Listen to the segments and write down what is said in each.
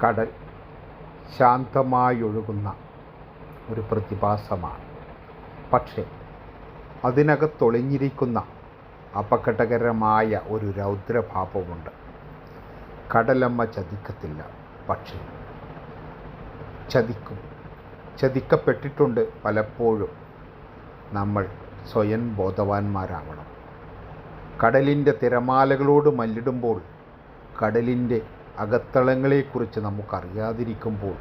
കടൽ ശാന്തമായൊഴുകുന്ന ഒരു പ്രതിഭാസമാണ്. പക്ഷേ അതിനകത്തൊളിഞ്ഞിരിക്കുന്ന അപകടകരമായ ഒരു രൗദ്രഭാവമുണ്ട്. കടലമ്മ ചതിക്കത്തില്ല, പക്ഷേ ചതിക്കും. ചതിക്കപ്പെട്ടിട്ടുണ്ട് പലപ്പോഴും. നമ്മൾ സ്വയം ബോധവാന്മാരാവണം. കടലിൻ്റെ തിരമാലകളോട് മല്ലിടുമ്പോൾ, കടലിൻ്റെ അകത്തളങ്ങളെക്കുറിച്ച് നമുക്കറിയാതിരിക്കുമ്പോൾ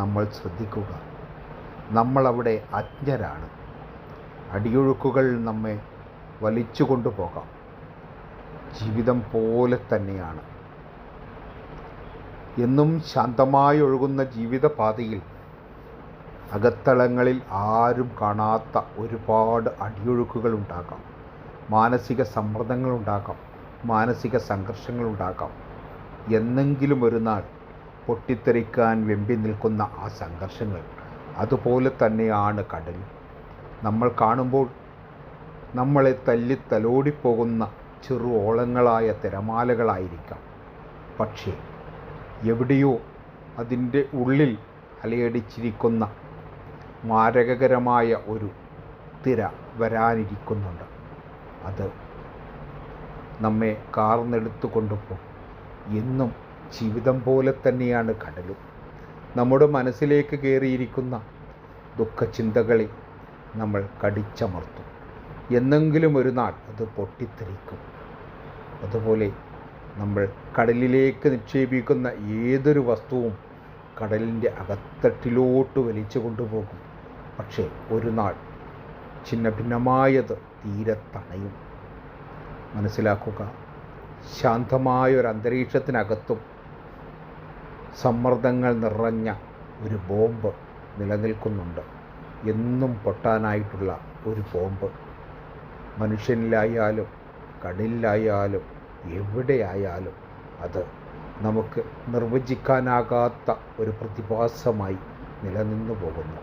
നമ്മൾ ശ്രദ്ധിക്കുക. നമ്മളവിടെ അജ്ഞരാണ്. അടിയൊഴുക്കുകൾ നമ്മെ വലിച്ചു കൊണ്ടുപോകാം. ജീവിതം പോലെ തന്നെയാണ്. എന്നും ശാന്തമായി ഒഴുകുന്ന ജീവിതപാതയിൽ അകത്തളങ്ങളിൽ ആരും കാണാത്ത ഒരുപാട് അടിയൊഴുക്കുകളുണ്ടാകാം. മാനസിക സമ്മർദ്ദങ്ങളുണ്ടാകാം, മാനസിക സംഘർഷങ്ങളുണ്ടാകാം. എന്നെങ്കിലും ഒരു നാൾ പൊട്ടിത്തെറിക്കാൻ വെമ്പി നിൽക്കുന്ന ആ സംഘർഷങ്ങൾ അതുപോലെ തന്നെയാണ് കടൽ. നമ്മൾ കാണുമ്പോൾ നമ്മളെ തല്ലിത്തലോടിപ്പോകുന്ന ചെറു ഓളങ്ങളായ തിരമാലകളായിരിക്കാം. പക്ഷേ എവിടെയോ അതിൻ്റെ ഉള്ളിൽ അലയടിച്ചിരിക്കുന്ന മാരകകരമായ ഒരു തിര വരാനിരിക്കുന്നുണ്ട്. അത് നമ്മെ കാർന്നെടുത്തു കൊണ്ടുപോകും. എന്നും ജീവിതം പോലെ തന്നെയാണ് കടലും. നമ്മുടെ മനസ്സിലേക്ക് കയറിയിരിക്കുന്ന ദുഃഖചിന്തകളെ നമ്മൾ കടിച്ചമർത്തും. എന്നെങ്കിലും ഒരു നാൾ അത് പൊട്ടിത്തെറിക്കും. അതുപോലെ നമ്മൾ കടലിലേക്ക് നിക്ഷേപിക്കുന്ന ഏതൊരു വസ്തുവും കടലിൻ്റെ അകത്തട്ടിലോട്ട് വലിച്ചു കൊണ്ടുപോകും. പക്ഷേ ഒരു നാൾ ഛിന്ന ഭിന്നമായത് തീരെ തണയും. മനസ്സിലാക്കുക, ശാന്തമായൊരു അന്തരീക്ഷത്തിനകത്തും സമ്മർദ്ദങ്ങൾ നിറഞ്ഞ ഒരു ബോംബ് നിലനിൽക്കുന്നുണ്ട്. എന്നും പൊട്ടാനായിട്ടുള്ള ഒരു ബോംബ്. മനുഷ്യനിലായാലും കടലിലായാലും എവിടെയായാലും അത് നമുക്ക് നിർവചിക്കാനാകാത്ത ഒരു പ്രതിഭാസമായി നിലനിന്നു പോകുന്നു.